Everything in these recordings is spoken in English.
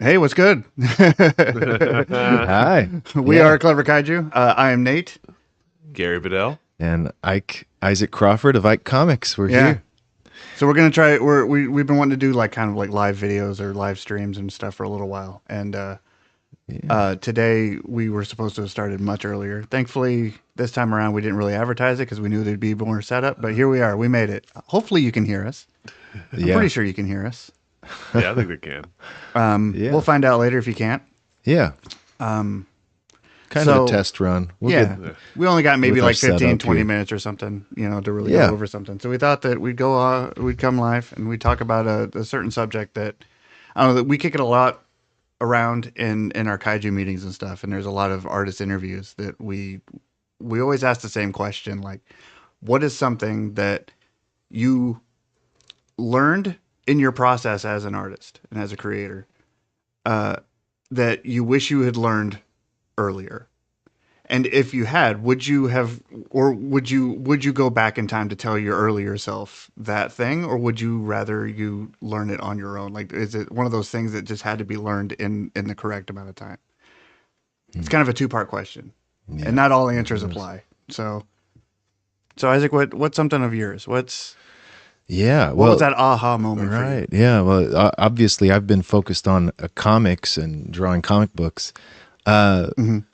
Hey, what's good? Hi. We are Clever Kaiju. I am Nate. Gary Bedell. And Isaac Crawford of Ike Comics. We're here. So we're gonna try. We've been wanting to do like kind of like live videos or live streams and stuff for a little while. And today we were supposed to have started much earlier. Thankfully, this time around we didn't really advertise it because we knew there'd be more setup. But here we are. We made it. Hopefully you can hear us. I'm pretty sure you can hear us. Yeah, I think they can. We'll find out later if you can't. Yeah. Kind of a test run. We only got maybe with like our 15, setup 20 here. minutes or something, to really go over something. So we thought that we'd come live and we'd talk about a certain subject that, I don't know, that we kick it a lot around in our Kaiju meetings and stuff. And there's a lot of artist interviews that we always ask the same question, like, what is something that you learned in your process as an artist and as a creator that you wish you had learned earlier? And if you had, would you go back in time to tell your earlier self that thing, or would you rather you learn it on your own? Like, is it one of those things that just had to be learned in the correct amount of time? It's kind of a two-part question, and not all answers apply. So Isaac, what's something of yours? What was that aha moment for you? Right. Yeah. Well, obviously, I've been focused on comics and drawing comic books. The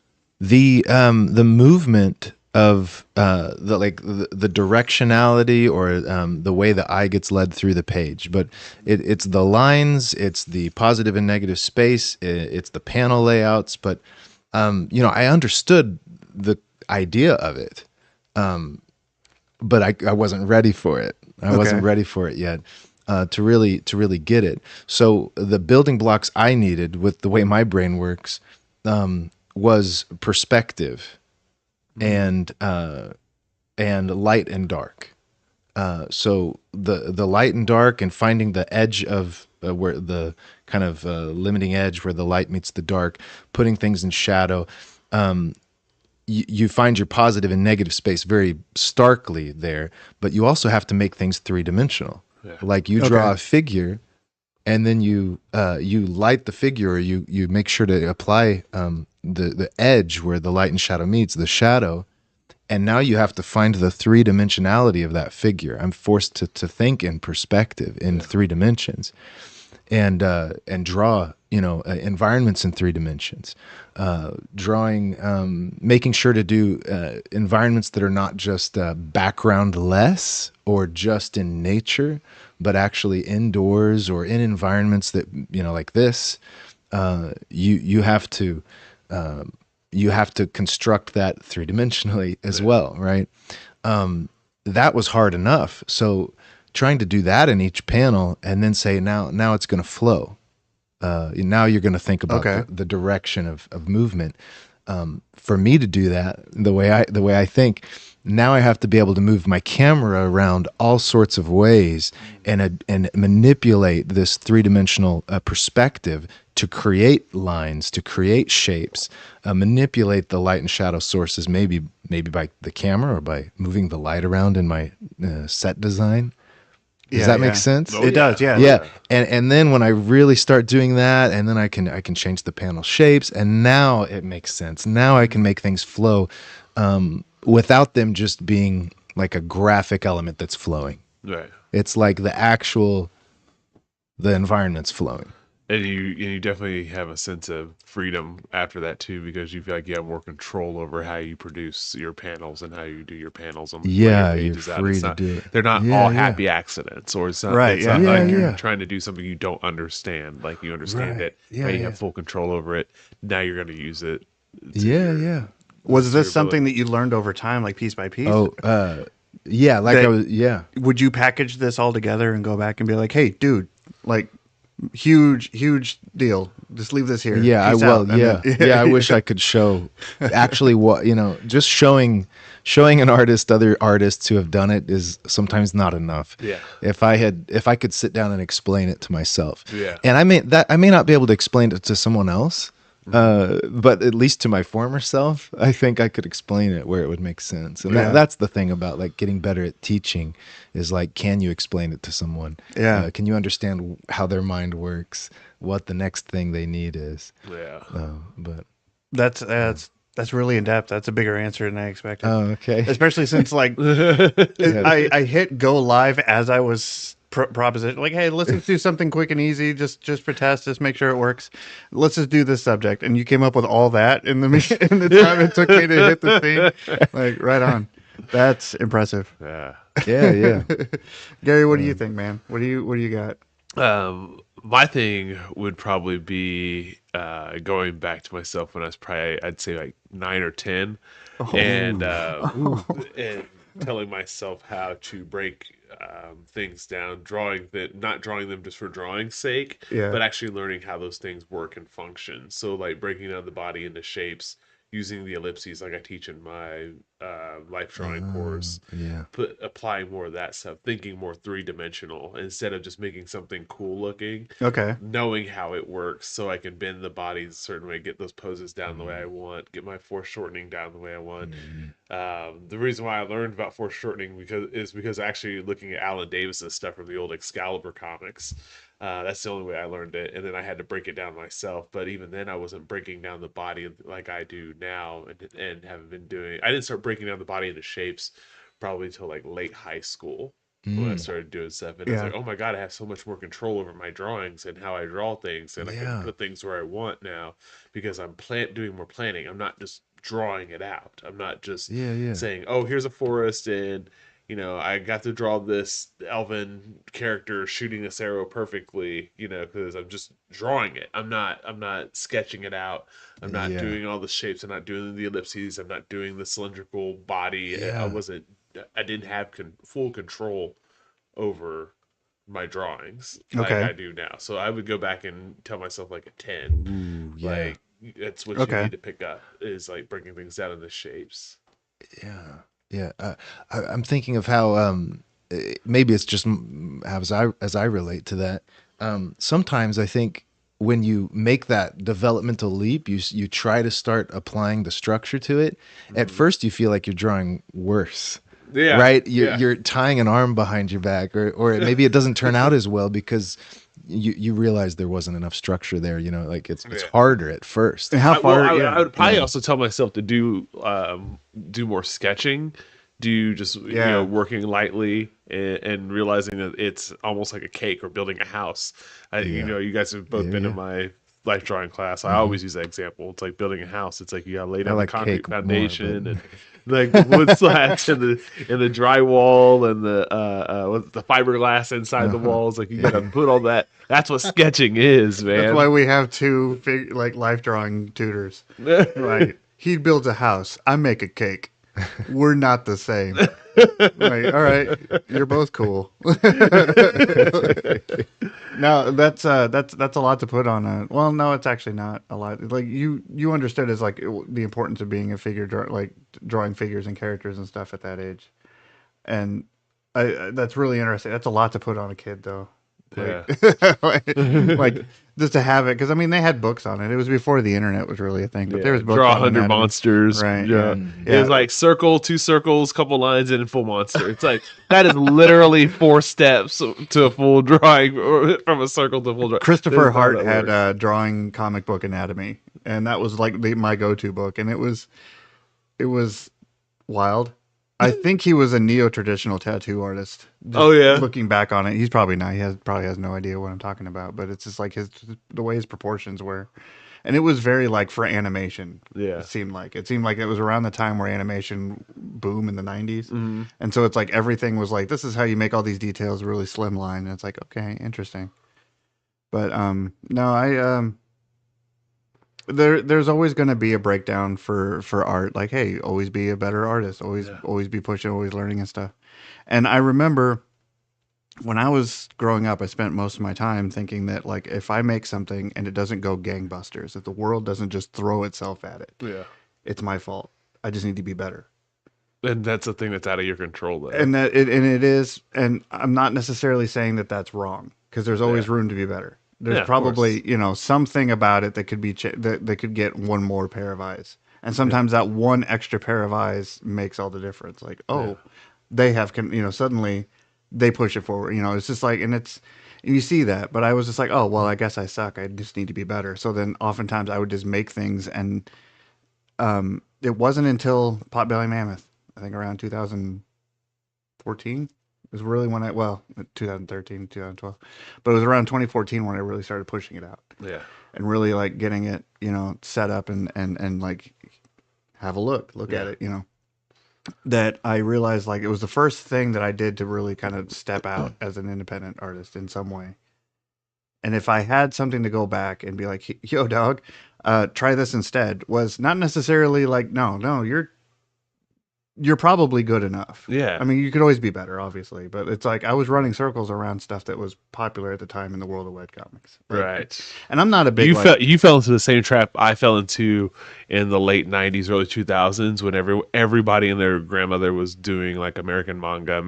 movement of the directionality or the way the eye gets led through the page, but it's the lines, it's the positive and negative space, it's the panel layouts. But I understood the idea of it, but I wasn't ready for it. I wasn't ready for it yet to really get it. So the building blocks I needed with the way my brain works was perspective and light and dark. So the light and dark and finding the edge of where the kind of limiting edge where the light meets the dark, putting things in shadow. You find your positive and negative space very starkly there, but you also have to make things three-dimensional. Yeah. Like you draw a figure, and then you light the figure, or you make sure to apply the edge where the light and shadow meets, the shadow, and now you have to find the three-dimensionality of that figure. I'm forced to think in perspective in 3 dimensions, and draw environments in 3 dimensions. Drawing, making sure to do environments that are not just background-less or just in nature, but actually indoors or in environments that, like this. You have to construct that 3-dimensionally as well, right? That was hard enough. So trying to do that in each panel and then say, now it's going to flow. Now you're going to think about the direction of movement. For me to do that, the way I think, now I have to be able to move my camera around all sorts of ways and manipulate this 3-dimensional perspective to create lines, to create shapes, manipulate the light and shadow sources, maybe by the camera or by moving the light around in my set design. Does that make sense? It does, yeah. Yeah. And then when I really start doing that, and then I can change the panel shapes, and now it makes sense. Now I can make things flow without them just being like a graphic element that's flowing. Right. It's like the environment's flowing. And you definitely have a sense of freedom after that too, because you feel like you have more control over how you produce your panels and how you do your panels. And you're free to do it. They're not all happy accidents, or it's not, right. It's not like you're trying to do something you don't understand. Like you understand it, you have full control over it. Now you're going to use it. Was this something that you learned over time, like piece by piece? Would you package this all together and go back and be like, hey, dude, like, huge deal. Just leave this here. Yeah, Peace I will. out. I wish I could show actually what, just showing an artist, other artists who have done it is sometimes not enough. Yeah. If I could sit down and explain it to myself. Yeah. And I may not be able to explain it to someone else, But at least to my former self, I think I could explain it where it would make sense. And Yeah. that's the thing about like getting better at teaching is like, can you explain it to someone? Yeah. Can you understand how their mind works, what the next thing they need is? Yeah. But That's really in depth. That's a bigger answer than I expected. oh, okay. Especially since like I hit go live as I was proposition like, hey, let's just do something quick and easy, just for test, just make sure it works. Let's just do this subject, and you came up with all that in the in the time it took me to hit the thing. Like right on. That's impressive. Yeah. Yeah. Gary, what do you think, man? What do you got? My thing would probably be going back to myself when I was probably, I'd say like 9 or 10, and telling myself how to break things down, not drawing them just for drawing's sake, Yeah. but actually learning how those things work and function. So like breaking down the body into shapes, using the ellipses like I teach in my life drawing course, Yeah. applying more of that stuff, thinking more three-dimensional instead of just making something cool looking, Okay. knowing how it works so I can bend the body a certain way, get those poses down the way I want, get my foreshortening down the way I want. The reason why I learned about foreshortening because actually looking at Alan Davis's stuff from the old Excalibur comics. That's the only way I learned it, and then I had to break it down myself. But even then, I wasn't breaking down the body like I do now, and have been doing. I didn't start breaking down the body into shapes probably until like late high school when I started doing stuff. And I was Yeah. like, oh my god, I have so much more control over my drawings and how I draw things, and I can put things where I want now because I'm doing more planning. I'm not just drawing it out. I'm not just saying, oh, here's a forest and I got to draw this elven character shooting this arrow perfectly, because I'm just drawing it. I'm not sketching it out. I'm not doing all the shapes. I'm not doing the ellipses. I'm not doing the cylindrical body. I didn't have full control over my drawings like Okay. I do now. So I would go back and tell myself like a 10. Like that's what you need to pick up is like breaking things down into shapes. Yeah. I'm thinking of how maybe it's just as I relate to that. Sometimes I think when you make that developmental leap, you try to start applying the structure to it. At first, you feel like you're drawing worse. Yeah. Right. You're tying an arm behind your back, or maybe it doesn't turn out as well because you realize there wasn't enough structure there. Like it's harder at first. And how far? I would probably also tell myself to do more sketching, do just working lightly and realizing that it's almost like a cake or building a house. You guys have both been in my life drawing class. I always use that example. It's like building a house. It's like you gotta lay down the concrete foundation and like wood slats and the drywall and the fiberglass inside the walls. Like you gotta put all that. That's what sketching is, man. That's why we have two life drawing tutors. Right. He builds a house. I make a cake. We're not the same. Like, all right, you're both cool. No, that's a lot to put on a. Well, no, it's actually not a lot. Like you understood as like the importance of being a like drawing figures and characters and stuff at that age, and that's really interesting. That's a lot to put on a kid, though. Like just to have it, because I mean they had books on it. It was before the internet was really a thing, but there was books draw on 100 anatomy. monsters, right? Yeah. It was like circle, 2 circles, couple lines, and full monster. It's like that is literally 4 steps to a full drawing, or from a circle to a full drawing. Christopher Hart had drawing comic book anatomy, and that was like my go-to book, and it was wild. I think he was a neo-traditional tattoo artist. Looking back on it, he's probably not. He probably has no idea what I'm talking about. But it's just like the way his proportions were, and it was very like for animation. Yeah, it seemed like it was around the time where animation boom in the '90s, and so it's like everything was like this is how you make all these details really slimline. And it's like okay, interesting. But no, There's always going to be a breakdown for art. Like, hey, always be a better artist. Always be pushing, always learning and stuff. And I remember when I was growing up, I spent most of my time thinking that like if I make something and it doesn't go gangbusters, if the world doesn't just throw itself at it, it's my fault. I just need to be better. And that's the thing that's out of your control, though. And it is. And I'm not necessarily saying that that's wrong because there's always room to be better. there's probably something about it that could be that could get one more pair of eyes, and sometimes that one extra pair of eyes makes all the difference. Like, they have suddenly they push it forward. It's just like, and you see that. But I was just like, oh well, I guess I suck. I just need to be better. So then oftentimes I would just make things, and it wasn't until Potbelly Mammoth, I think around 2014 is really when 2013, 2012, but it was around 2014 when I really started pushing it out. Yeah. And really like getting it, set up and like have a look at it, that I realized like it was the first thing that I did to really kind of step out as an independent artist in some way. And if I had something to go back and be like, yo, dog, try this instead, was not necessarily like, no, you're probably good enough. Yeah. I mean, you could always be better, obviously, but it's like I was running circles around stuff that was popular at the time in the world of webcomics. Right. And I'm not a big you fell into the same trap I fell into in the late 90s, early 2000s when everybody and their grandmother was doing like American manga,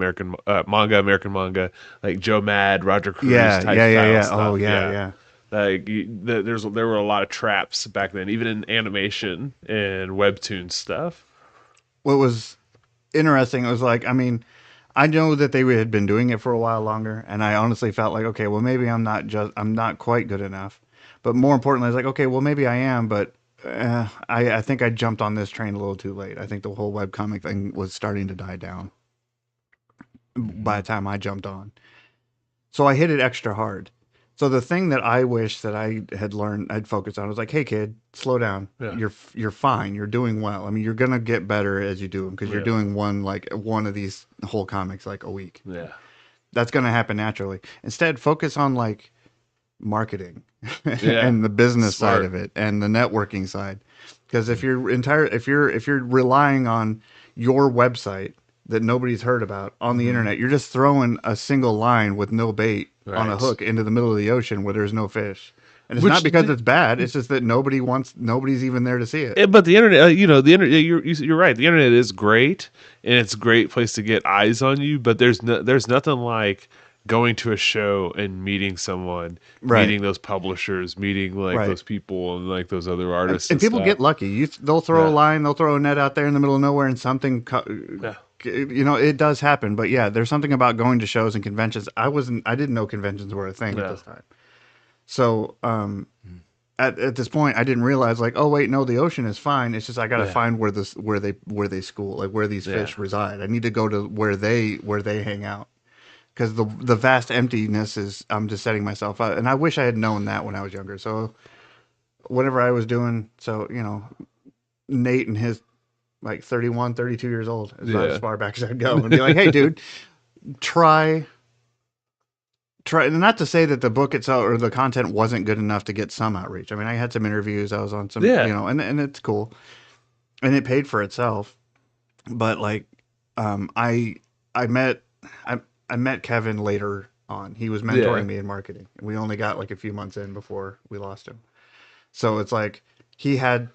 like Joe Mad, Roger Cruz type style stuff. Oh, yeah. Like there were a lot of traps back then, even in animation and webtoon stuff. What was interesting, it was like, I mean, I know that they had been doing it for a while longer, and I honestly felt like, okay, well, maybe I'm not quite good enough. But more importantly, I was like, okay, well, maybe I am, but I think I jumped on this train a little too late. I think the whole webcomic thing was starting to die down by the time I jumped on. So I hit it extra hard. So the thing that I wish that I had learned, I'd focused on was like, hey kid, slow down. Yeah. You're fine. You're doing well. I mean, you're gonna get better as you do them because you're doing one of these whole comics like a week. Yeah, that's gonna happen naturally. Instead, focus on like marketing and the business side of it and the networking side. Because if you're relying on your website that nobody's heard about on the internet, you're just throwing a single line with no bait on a hook into the middle of the ocean where there's no fish. And it's not because it's bad. It's just that nobody's even there to see it. But the internet, the internet, you're right. The internet is great, and it's a great place to get eyes on you. But there's nothing like going to a show and meeting someone, meeting those publishers, meeting those people and like those other artists. And people get lucky. They'll throw a line, they'll throw a net out there in the middle of nowhere, and something. It does happen. But yeah, there's something about going to shows and conventions. I didn't know conventions were a thing at this time. So at this point, I didn't realize like, oh wait, no, the ocean is fine. It's just I got to find where they school, like where these fish reside. I need to go to where they hang out, because the vast emptiness is, I'm just setting myself up. And I wish I had known that when I was younger. So whatever I was doing, Nate and his like 31, 32 years old is about as far back as I'd go, and be like, hey dude, try, and not to say that the book itself or the content wasn't good enough to get some outreach. I mean, I had some interviews, I was on some, and it's cool, and it paid for itself. But like, I met Kevin later on. He was mentoring me in marketing, and we only got like a few months in before we lost him. So it's like he had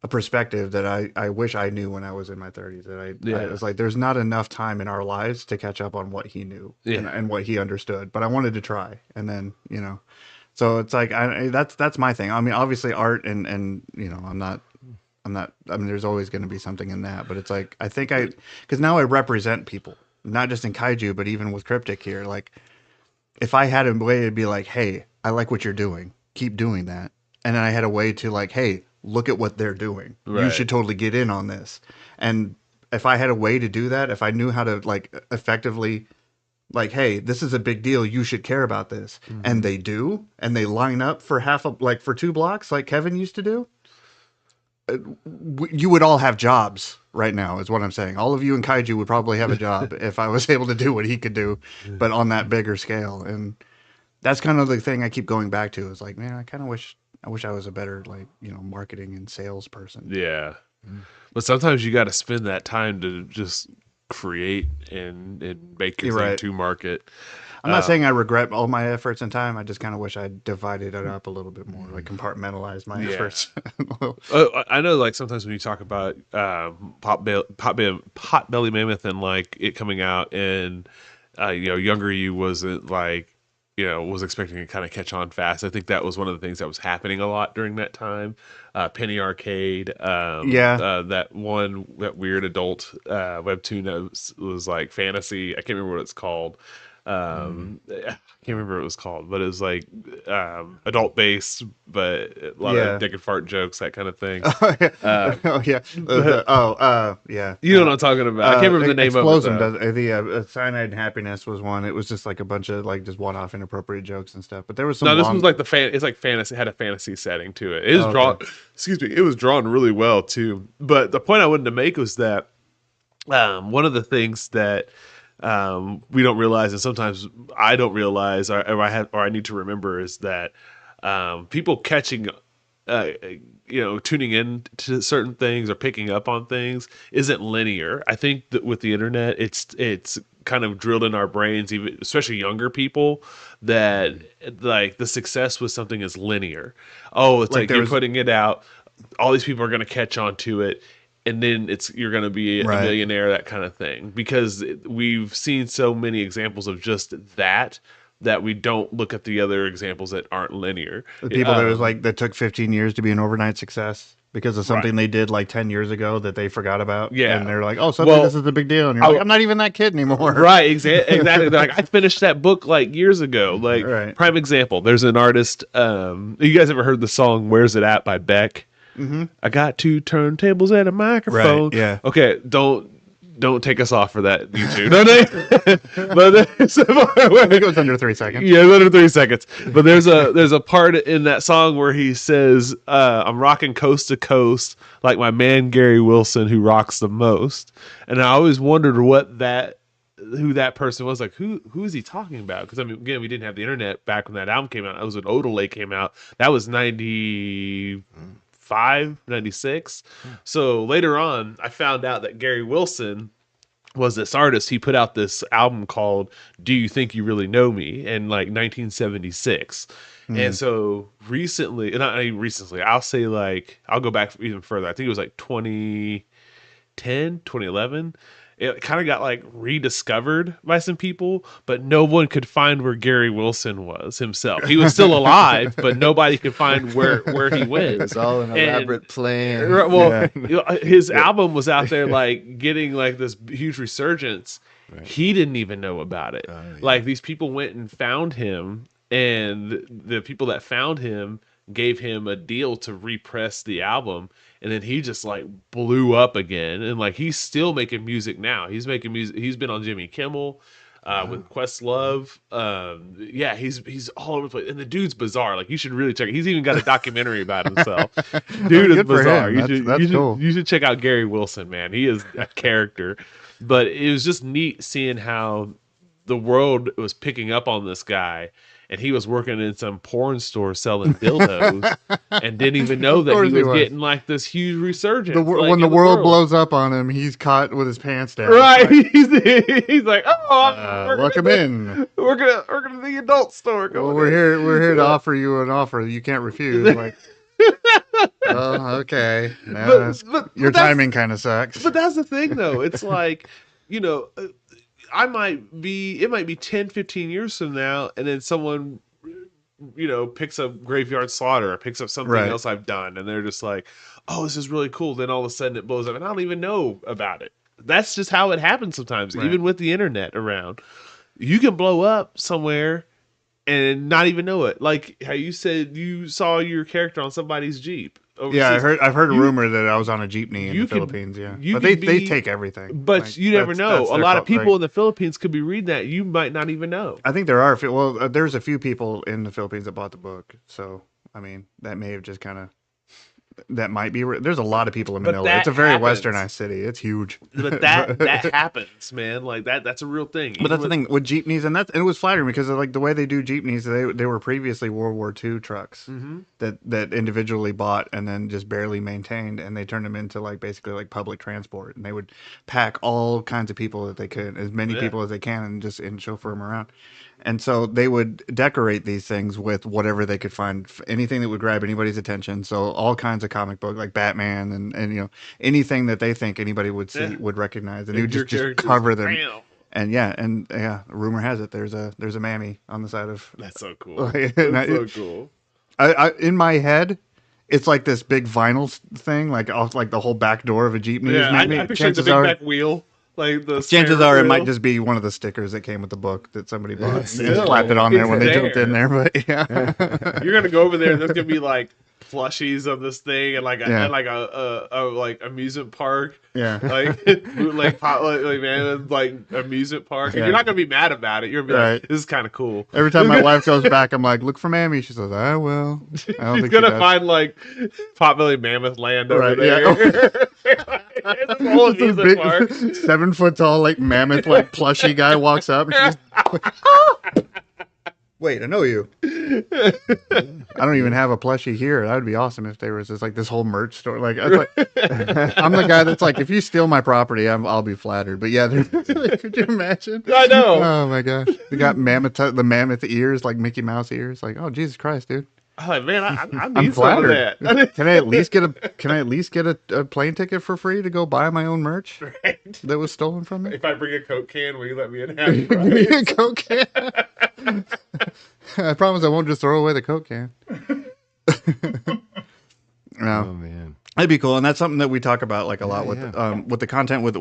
a perspective that I wish I knew when I was in my 30s. That I was like, there's not enough time in our lives to catch up on what he knew and what he understood. But I wanted to try, and then so it's like that's my thing. I mean, obviously art and I'm not. I mean, there's always going to be something in that, but it's like because now I represent people, not just in Kaiju, but even with Cryptic here. Like, if I had a way to be like, hey, I like what you're doing, keep doing that, and then I had a way to like, hey, look at what they're doing. Right. You should totally get in on this. And if I had a way to do that, if I knew how to like effectively, like, hey, this is a big deal, you should care about this, and they do, and they line up for for 2 blocks, like Kevin used to do. You would all have jobs right now, is what I'm saying. All of you in Kaiju would probably have a job if I was able to do what he could do, but on that bigger scale. And that's kind of the thing I keep going back to, is like, man, I kind of wish I was a better, like, marketing and sales person. Yeah. But sometimes you got to spend that time to just create and make your thing to market. I'm not saying I regret all my efforts and time. I just kind of wish I divided it up a little bit more, like compartmentalized my efforts. I know, like, sometimes when you talk about Potbelly Mammoth and like it coming out, and younger you wasn't like was expecting to kind of catch on fast. I think that was one of the things that was happening a lot during that time. Penny Arcade, that weird adult webtoon that was like fantasy. I can't remember what it's called. I can't remember what it was called, but it was like adult based, but a lot of dick and fart jokes, that kind of thing. Yeah. You know what I'm talking about. I can't remember the name of it. The Cyanide and Happiness was one. It was just like a bunch of like just one-off inappropriate jokes and stuff. But there was some. No, this was like it's like fantasy. It had a fantasy setting to it. It was drawn. Excuse me. It was drawn really well too. But the point I wanted to make was that one of the things that we don't realize, and sometimes I don't realize, or I need to remember, is that people catching, tuning in to certain things or picking up on things isn't linear. I think that with the internet, it's kind of drilled in our brains, even especially younger people, that like the success with something is linear. Oh, it's like you're putting it out, all these people are going to catch on to it, and then you're going to be a millionaire, that kind of thing. Because we've seen so many examples of just that we don't look at the other examples that aren't linear. The people that took 15 years to be an overnight success because of something they did like 10 years ago that they forgot about. Yeah. And they're like, oh, suddenly this is a big deal. And you're like, I'm not even that kid anymore. Right, exactly. They're like, I finished that book like years ago. Like, prime example, there's an artist, you guys ever heard the song Where's It At by Beck? Mm-hmm. I got 2 turntables and a microphone. Right, yeah. Okay, don't take us off for that, YouTube. But I think it was under 3 seconds. Yeah, under 3 seconds. But there's a part in that song where he says, "I'm rocking coast to coast like my man Gary Wilson, who rocks the most." And I always wondered who that person was. Like, who is he talking about? Because I mean, again, we didn't have the internet back when that album came out. That was when Odelay came out. That was 95, 96. So later on, I found out that Gary Wilson was this artist. He put out this album called Do You Think You Really Know Me in like 1976. And so I'll say, like, I'll go back even further. I think it was like 2010, 2011. It kind of got like rediscovered by some people, but no one could find where Gary Wilson was himself. He was still alive, but nobody could find where he went. It's all an elaborate plan. Well, his album was out there like getting like this huge resurgence. Right. He didn't even know about it. Like, these people went and found him, and the people that found him gave him a deal to repress the album, and then he just like blew up again. And like, he's still making music now. He's making music. He's been on Jimmy Kimmel with Questlove. He's all over the place, and the dude's bizarre. Like, you should really check it. He's even got a documentary about himself. Dude is bizarre. You should check out Gary Wilson, man. He is a character. But it was just neat seeing how the world was picking up on this guy, and he was working in some porn store selling dildos and didn't even know that he was getting like this huge resurgence. When the world blows up on him, he's caught with his pants down. Right. He's like, oh, welcome in. We're gonna the adult store. We're here to offer you an offer you can't refuse. Like, oh, okay. But your timing kind of sucks. But that's the thing, though. It's like, it might be 10, 15 years from now, and then someone, picks up Graveyard Slaughter or picks up something else I've done, and they're just like, oh, this is really cool. Then all of a sudden it blows up, and I don't even know about it. That's just how it happens sometimes, even with the internet around. You can blow up somewhere and not even know it. Like how you said you saw your character on somebody's Jeep overseas. Yeah, I've heard a rumor that I was on a jeepney in the Philippines. Yeah, but they take everything. But like, you never know. A lot of people in the Philippines could be reading that. You might not even know. I think there are. Well, there's a few people in the Philippines that bought the book. So I mean, that may have just kind of. That might be. There's a lot of people in Manila. It's a very westernized city. It's huge. But that happens, man. Like that's a real thing. But that's the thing with jeepneys, and it was flattering because of, like, the way they do jeepneys. They were previously World War II trucks that individually bought and then just barely maintained, and they turned them into like basically like public transport. And they would pack all kinds of people that they could, as many people as they can, and chauffeur them around. And so they would decorate these things with whatever they could find, anything that would grab anybody's attention. So all kinds of comic book, like Batman and anything that they think anybody would see would recognize, and they would just cover them. rumor has it there's a mammy on the side of. That's so cool. That's so cool. I in my head, it's like this big vinyl thing, like off like the whole back door of a Jeepney. Yeah, I pictured the big back wheel. Like the chances are it might just be one of the stickers that came with the book that somebody bought and slapped it on there when they jumped in there. But yeah, you're gonna go over there and there's gonna be like plushies of this thing and like a like amusement park. Yeah, like bootleg like amusement park. And you're not gonna be mad about it. You're gonna be like, this is kind of cool. Every time my wife goes back, I'm like, look for Mammy. She says, I will. I don't He's gonna find like Potbelly Mammoth Land over there. Yeah. Whole big, park. 7 foot tall, like mammoth, like plushy guy walks up. And wait, I know you. I don't even have a plushie here. That would be awesome if there was just like this whole merch store. Like, I'm the guy that's like, if you steal my property, I'll be flattered. But yeah, could you imagine? I know. Oh my gosh, they got the mammoth ears, like Mickey Mouse ears. Like, oh Jesus Christ, dude. I'm like, man, I need I'm flattered. Some of that. Can I at least get a plane ticket for free to go buy my own merch that was stolen from me? If I bring a Coke can, will you let me in half price? Give me a Coke can. I promise I won't just throw away the Coke can. No. Oh man, that'd be cool, and that's something that we talk about like a lot with the content with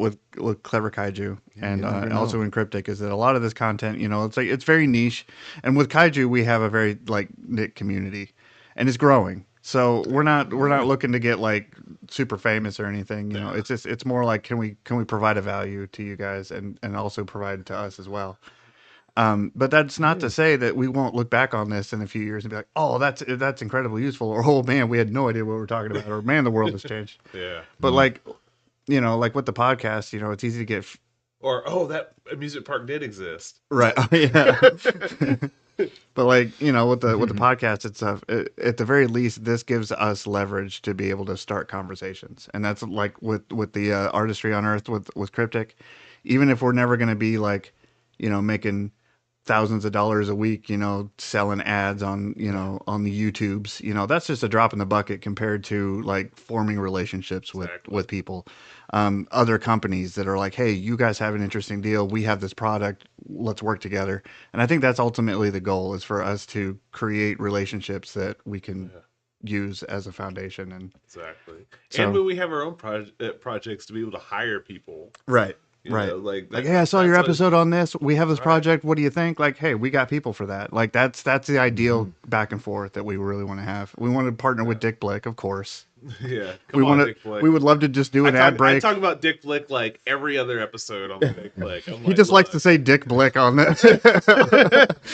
Clever Kaiju and also in Cryptic, is that a lot of this content, it's like it's very niche, and with Kaiju we have a very like knit community, and it's growing. So we're not looking to get like super famous or anything. It's more like can we provide a value to you guys and also provide to us as well. But that's not to say that we won't look back on this in a few years and be like, oh, that's incredibly useful, or oh man, we had no idea what we were talking about, or man, the world has changed. Yeah. But like with the podcast, it's easy to get. Or oh, that amusement park did exist. Right. Yeah. But like with the podcast, it's at the very least this gives us leverage to be able to start conversations, and that's like with the artistry on Earth with Cryptic, even if we're never going to be like making thousands of dollars a week, selling ads on the YouTubes, that's just a drop in the bucket compared to like forming relationships with people, other companies that are like, hey, you guys have an interesting deal. We have this product. Let's work together. And I think that's ultimately the goal, is for us to create relationships that we can use as a foundation. And exactly. And when we have our own projects, to be able to hire people. Right. Like, hey, I saw your episode on this. We have this project. What do you think? Like, hey, we got people for that. Like, that's the ideal back and forth that we really want to have. We want to partner with Dick Blick, of course. Yeah, we would love to just do an ad break. I talk about Dick Blick like every other episode on the Dick Blick. He just likes to say Dick Blick on that.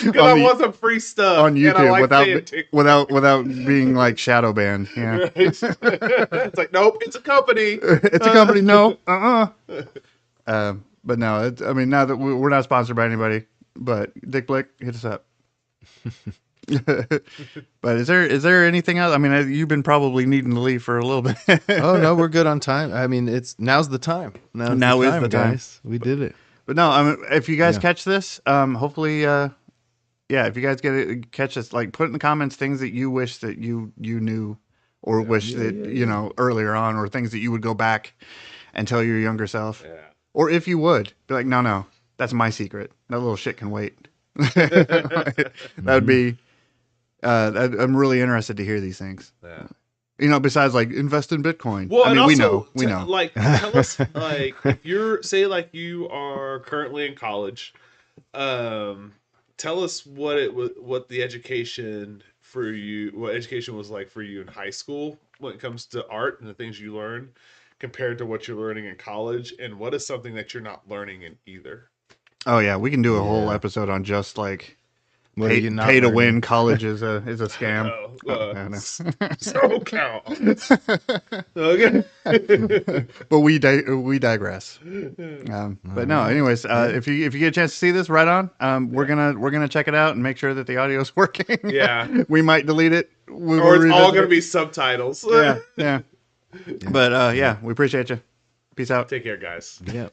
Because I want some free stuff on YouTube without being like shadow banned. Yeah, right. It's like, nope, it's a company. It's a company. No, but no, now that we're not sponsored by anybody, but Dick Blick, hit us up. But is there anything else? I mean, you've been probably needing to leave for a little bit. Oh no, we're good on time. I mean, now's the time. Now is the time. Guys. We did it. But no, if you guys catch this, hopefully, if you guys catch this, like put in the comments things that you wish that you knew, or wish that earlier on, or things that you would go back and tell your younger self. Yeah. Or if you would be like, no, that's my secret. That little shit can wait. That would be. I'm really interested to hear these things. Yeah. Besides like invest in Bitcoin. Well, we know. Like, tell us, like, if you're you are currently in college, tell us what the education was like for you in high school when it comes to art and the things you learned, compared to what you're learning in college, and what is something that you're not learning in either. Oh yeah, we can do a whole episode on just like pay to win college is a scam. So count. Okay. But we digress. But no, anyways, if you get a chance to see this, right on. We're gonna check it out and make sure that the audio is working. Yeah. We might delete it. Or it's all gonna be subtitles. Yeah. But we appreciate you. Peace out. Take care, guys. Yeah.